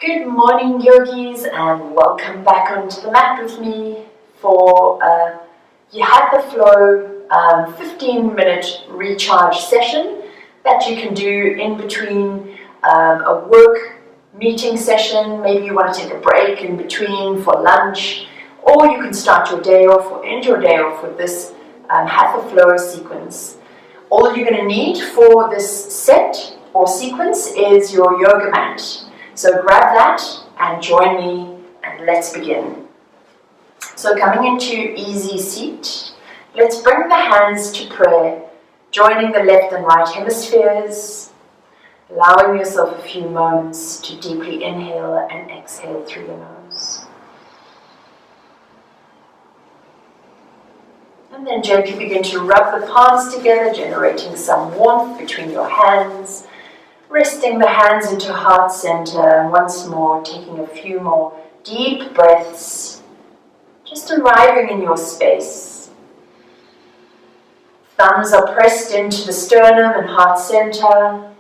Good morning, yogis, and welcome back onto the mat with me for a Hatha Flow 15-minute recharge session that you can do in between a work meeting session. Maybe you want to take a break in between for lunch, or you can start your day off or end your day off with this Hatha Flow sequence. All you're going to need for this set or sequence is your yoga mat. So grab that and join me and let's begin. So coming into easy seat, let's bring the hands to prayer, joining the left and right hemispheres, allowing yourself a few moments to deeply inhale and exhale through your nose. And then gently begin to rub the palms together, generating some warmth between your hands. Resting the hands into heart center, and once more taking a few more deep breaths, just arriving in your space. Thumbs are pressed into the sternum and heart center.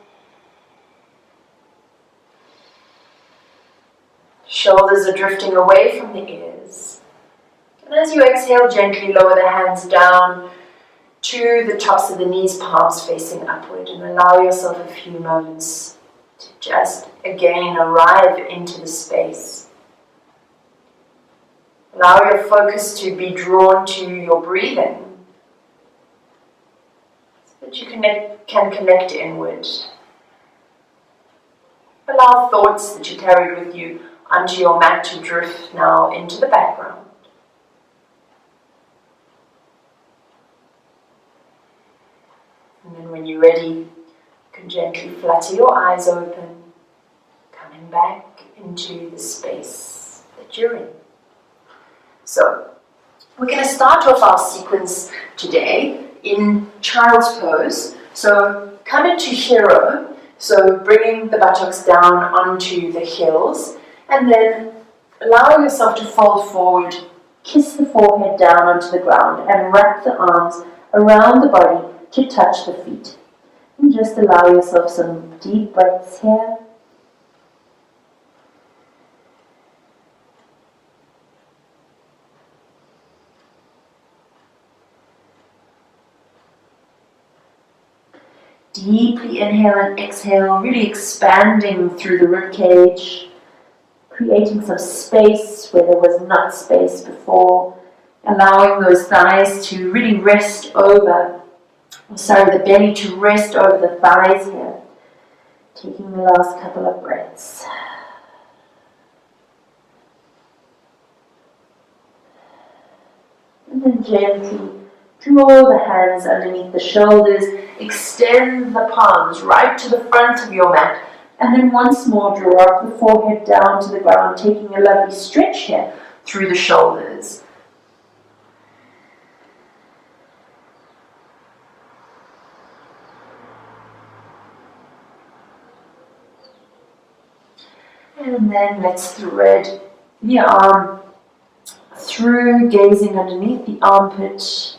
Shoulders are drifting away from the ears. And as you exhale, gently lower the hands down to the tops of the knees, palms facing upward, and allow yourself a few moments to just again arrive into the space. Allow your focus to be drawn to your breathing so that you can connect inward. Allow thoughts that you carried with you onto your mat to drift now into the background. And then when you're ready, you can gently flutter your eyes open, coming back into the space that you're in. So, we're going to start off our sequence today in child's pose. So, come into hero, so bringing the buttocks down onto the heels, and then allow yourself to fold forward, kiss the forehead down onto the ground, and wrap the arms around the body to touch the feet. And just allow yourself some deep breaths here. Deeply inhale and exhale, really expanding through the rib cage, creating some space where there was not space before, allowing those thighs to really rest over. The belly to rest over the thighs here. Taking the last couple of breaths. And then gently draw the hands underneath the shoulders. Extend the palms right to the front of your mat. And then once more draw up the forehead down to the ground, taking a lovely stretch here through the shoulders. And then let's thread the arm through, gazing underneath the armpit.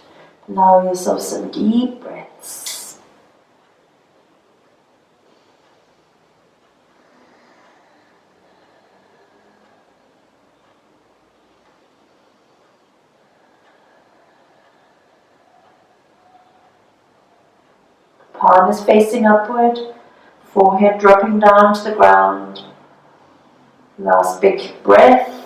Allow yourself some deep breaths. Palm is facing upward, forehead dropping down to the ground. Last big breath,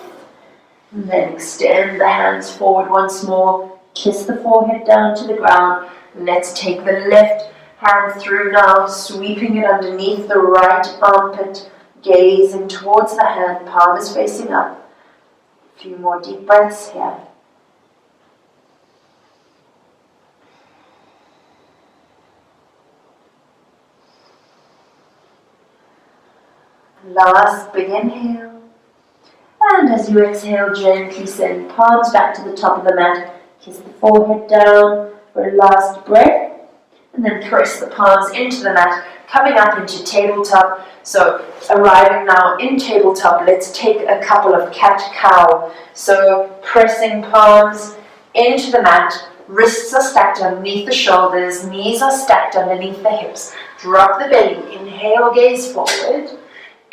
and then extend the hands forward once more, kiss the forehead down to the ground. Let's take the left hand through now, sweeping it underneath the right armpit, gazing towards the hand, palm is facing up. A few more deep breaths here. Last big inhale, and as you exhale, gently send palms back to the top of the mat, kiss the forehead down for a last breath, and then press the palms into the mat, coming up into tabletop. So arriving now in tabletop, let's take a couple of cat-cow. So pressing palms into the mat, wrists are stacked underneath the shoulders, knees are stacked underneath the hips. Drop the belly, inhale, gaze forward.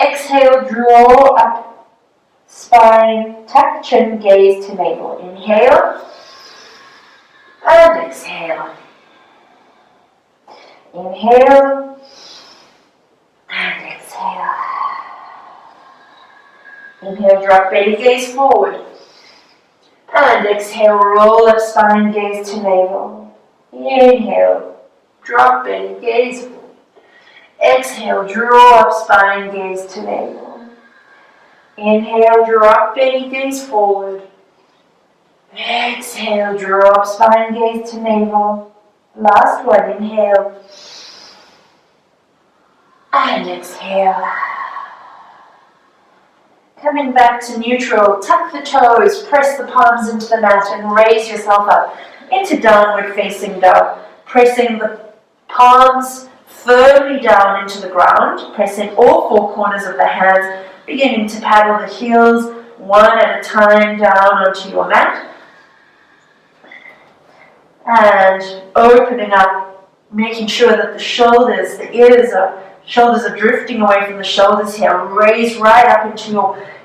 Exhale, draw up, spine, tuck chin, gaze to navel. Inhale and exhale. Inhale and exhale. Inhale, drop belly, gaze forward. And exhale, roll up spine, gaze to navel. Inhale, drop belly, gaze forward. Exhale, draw up spine, gaze to navel. Inhale, drop belly, gaze forward. Exhale, draw up spine, gaze to navel. Last one, inhale. And exhale. Coming back to neutral, tuck the toes, press the palms into the mat and raise yourself up into downward facing dog. Pressing the palms firmly down into the ground, pressing all four corners of the hands, beginning to paddle the heels one at a time down onto your mat. And opening up, making sure that the shoulders, the shoulders are drifting away from the shoulders here. Raise right up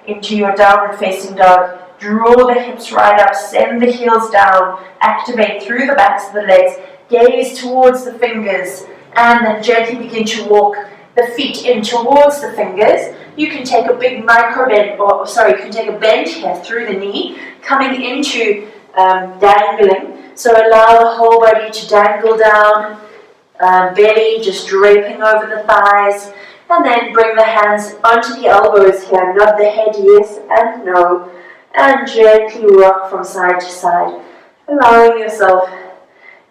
into your downward facing dog. Draw the hips right up, send the heels down, activate through the backs of the legs, gaze towards the fingers, and then gently begin to walk the feet in towards the fingers. You can take a big micro bend, you can take a bend here through the knee, coming into dangling. So allow the whole body to dangle down, belly just draping over the thighs, and then bring the hands onto the elbows here. Nod the head yes and no, and gently rock from side to side, allowing yourself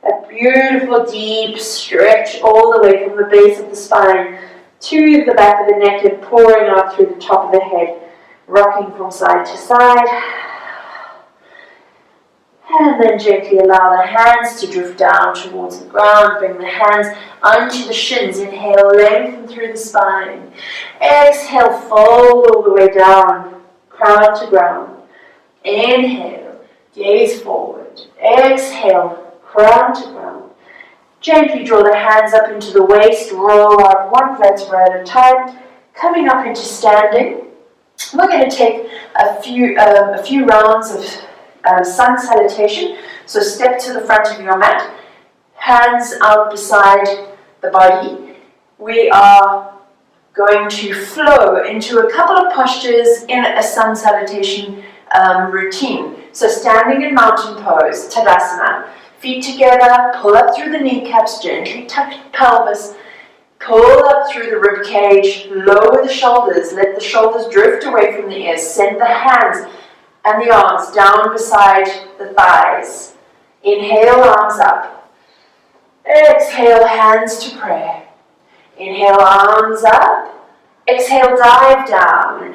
a beautiful deep stretch all the way from the base of the spine to the back of the neck and pouring out through the top of the head, rocking from side to side. And then gently allow the hands to drift down towards the ground. Bring the hands onto the shins. Inhale, lengthen through the spine. Exhale, fold all the way down, crown to ground. Inhale, gaze forward. Exhale, crown to ground. Gently draw the hands up into the waist. Roll out one vertebra at a time. Coming up into standing. We're going to take a few rounds of sun salutation. So step to the front of your mat, hands out beside the body. We are going to flow into a couple of postures in a sun salutation routine. So standing in mountain pose, Tadasana, feet together, pull up through the kneecaps, gently tuck the pelvis, pull up through the rib cage, lower the shoulders, let the shoulders drift away from the ears, send the hands and the arms down beside the thighs. Inhale, arms up. Exhale, hands to prayer. Inhale, arms up. Exhale, dive down.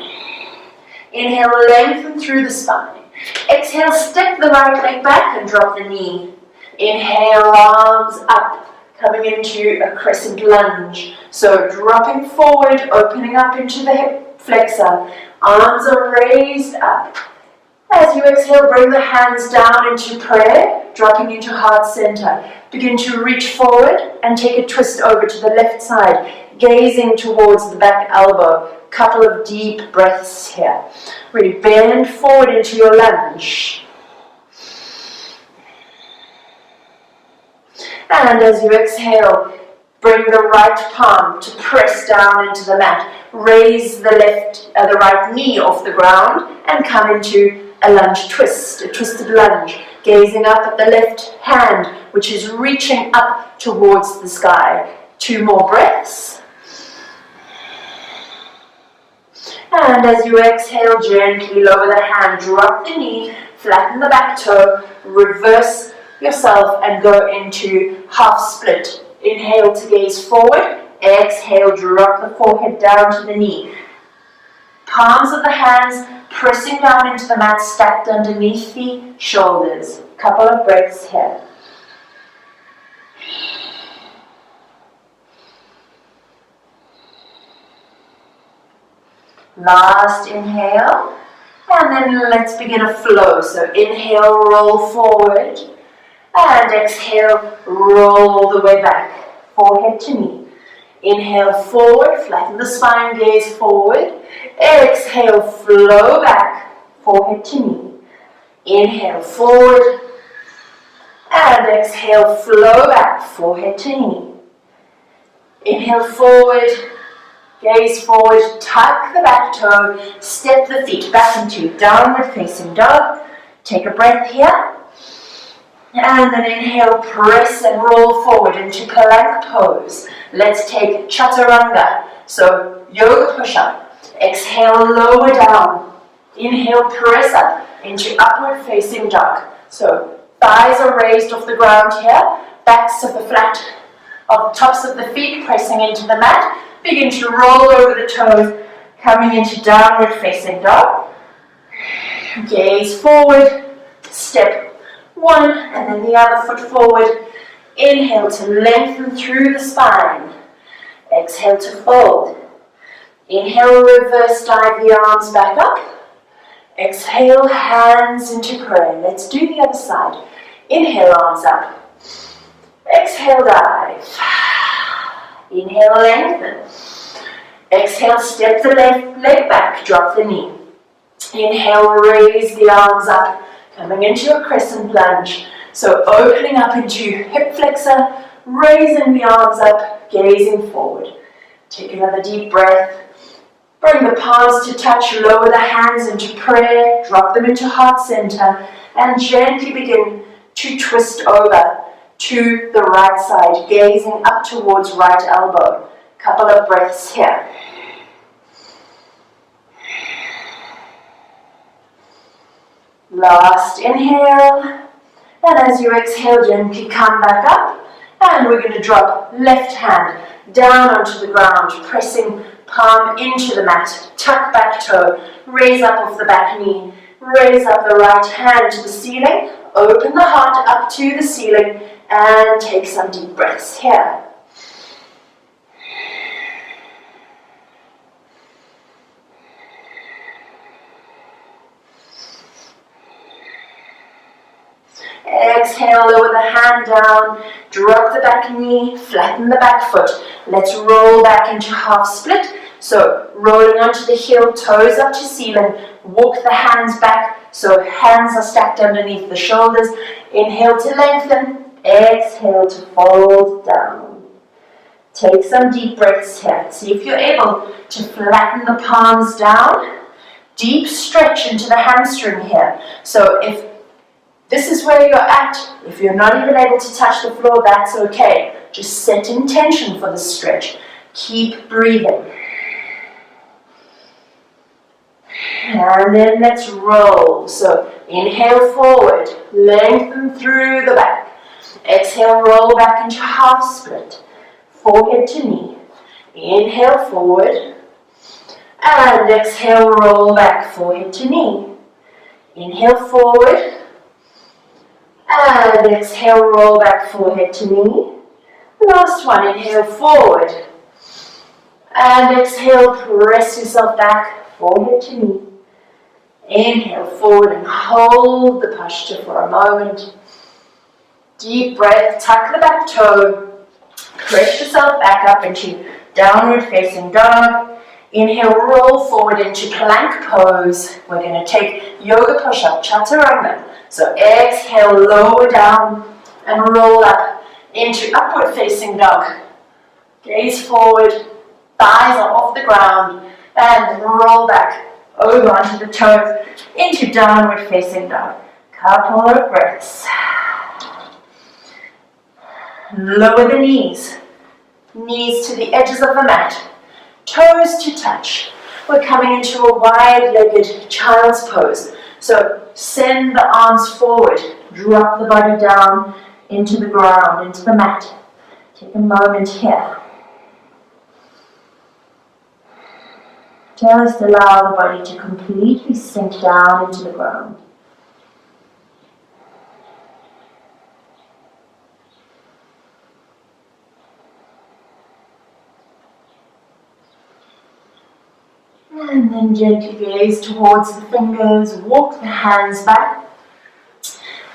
Inhale, lengthen through the spine. Exhale, step the right leg back and drop the knee. Inhale, arms up, coming into a crescent lunge. So dropping forward, opening up into the hip flexor. Arms are raised up. As you exhale, bring the hands down into prayer, dropping into heart center. Begin to reach forward and take a twist over to the left side, gazing towards the back elbow. Couple of deep breaths here. Really bend forward into your lunge. And as you exhale, bring the right palm to press down into the mat. Raise the right knee off the ground and come into a lunge twist, a twisted lunge, gazing up at the left hand, which is reaching up towards the sky. 2 more breaths. And as you exhale, gently lower the hand, drop the knee, flatten the back toe, reverse yourself and go into half split. Inhale to gaze forward, exhale, drop the forehead down to the knee. Palms of the hands pressing down into the mat, stacked underneath the shoulders. Couple of breaths here. Last inhale, and then let's begin a flow. So inhale, roll forward, and exhale, roll all the way back, forehead to knee. Inhale forward, flatten the spine, gaze forward. Exhale, flow back, forehead to knee. Inhale forward, and exhale, flow back, forehead to knee. Inhale forward, gaze forward, tuck the back toe, step the feet back into downward facing dog. Take a breath here. And then inhale, press and roll forward into plank pose. Let's take chaturanga, so yoga push-up. Exhale, lower down. Inhale, press up into upward facing dog. So thighs are raised off the ground here, backs of the flat of the tops of the feet pressing into the mat. Begin to roll over the toes, coming into downward facing dog. Gaze forward, step one, and then the other foot forward. Inhale to lengthen through the spine. Exhale to fold. Inhale, reverse dive the arms back up. Exhale, hands into prayer. Let's do the other side. Inhale, arms up. Exhale, dive. Inhale, lengthen. Exhale, step the left leg back, drop the knee. Inhale, raise the arms up. Coming into a crescent lunge. So opening up into hip flexor, raising the arms up, gazing forward. Take another deep breath. Bring the palms to touch, lower the hands into prayer, drop them into heart center, and gently begin to twist over to the right side, gazing up towards right elbow. Couple of breaths here. Last inhale, and as you exhale, gently come back up, and we're going to drop left hand down onto the ground, pressing palm into the mat, tuck back toe, raise up off the back knee, raise up the right hand to the ceiling, open the heart up to the ceiling, and take some deep breaths here. Exhale, lower the hand down, drop the back knee, flatten the back foot. Let's roll back into half split. So rolling onto the heel, toes up to ceiling, walk the hands back so hands are stacked underneath the shoulders. Inhale to lengthen, exhale to fold down. Take some deep breaths here. See if you're able to flatten the palms down. Deep stretch into the hamstring here. So if this is where you're at, if you're not even able to touch the floor, that's okay. Just set intention for the stretch. Keep breathing. And then let's roll. So inhale forward, lengthen through the back. Exhale, roll back into half split. Forehead to knee. Inhale forward. And exhale, roll back, forehead to knee. Inhale forward. And exhale, roll back, forehead to knee. Last one, inhale forward. And exhale, press yourself back, forehead to knee. Inhale forward and hold the posture for a moment. Deep breath, tuck the back toe. Press yourself back up into downward facing dog. Inhale, roll forward into plank pose. We're going to take yoga push-up, chaturanga. So exhale, lower down and roll up into upward facing dog. Gaze forward, thighs are off the ground, and roll back over onto the toes into downward facing dog. Couple of breaths. Lower the knees. Knees to the edges of the mat. Toes to touch. We're coming into a wide-legged child's pose. So send the arms forward. Drop the body down into the ground, into the mat. Take a moment here. Just allow the body to completely sink down into the ground. And then gently gaze towards the fingers, walk the hands back.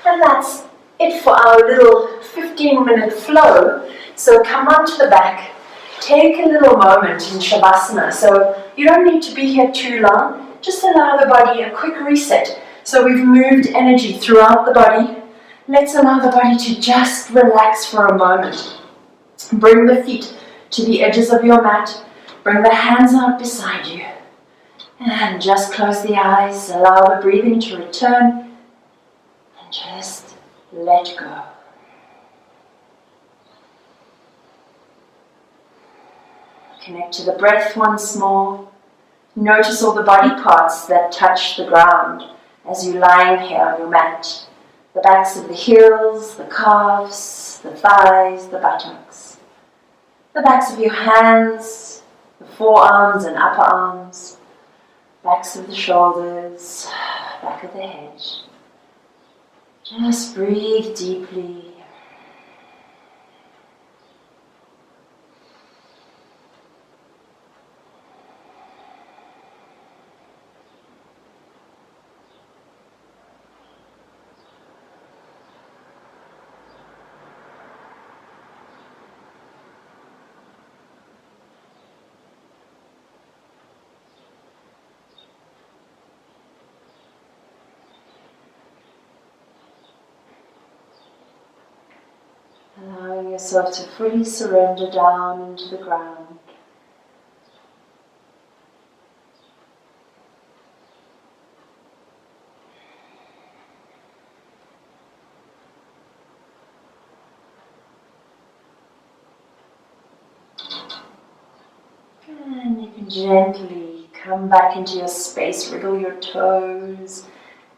And that's it for our little 15-minute flow. So come onto the back, take a little moment in Shavasana. So you don't need to be here too long. Just allow the body a quick reset. So we've moved energy throughout the body. Let's allow the body to just relax for a moment. Bring the feet to the edges of your mat. Bring the hands out beside you. And just close the eyes. Allow the breathing to return. And just let go. Connect to the breath once more. Notice all the body parts that touch the ground as you're lying here on your mat. The backs of the heels, the calves, the thighs, the buttocks. The backs of your hands, the forearms and upper arms. Backs of the shoulders, back of the head. Just breathe deeply. Allowing yourself to fully surrender down into the ground. And you can gently come back into your space, wriggle your toes,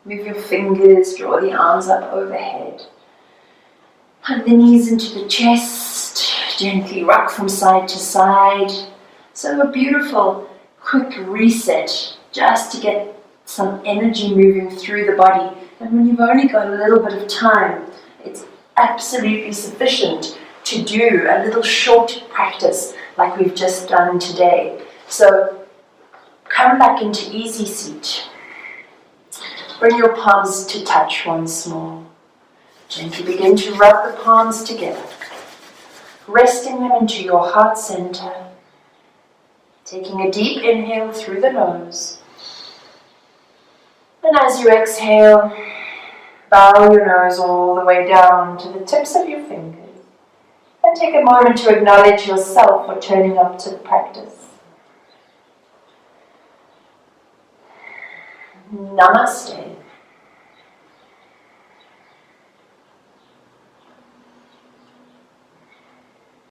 move your fingers, draw the arms up overhead. Hug the knees into the chest, gently rock from side to side. So a beautiful, quick reset, just to get some energy moving through the body. And when you've only got a little bit of time, it's absolutely sufficient to do a little short practice like we've just done today. So come back into easy seat. Bring your palms to touch once more. Gently begin to rub the palms together, resting them into your heart center. Taking a deep inhale through the nose. And as you exhale, bow your nose all the way down to the tips of your fingers. And take a moment to acknowledge yourself for turning up to the practice. Namaste.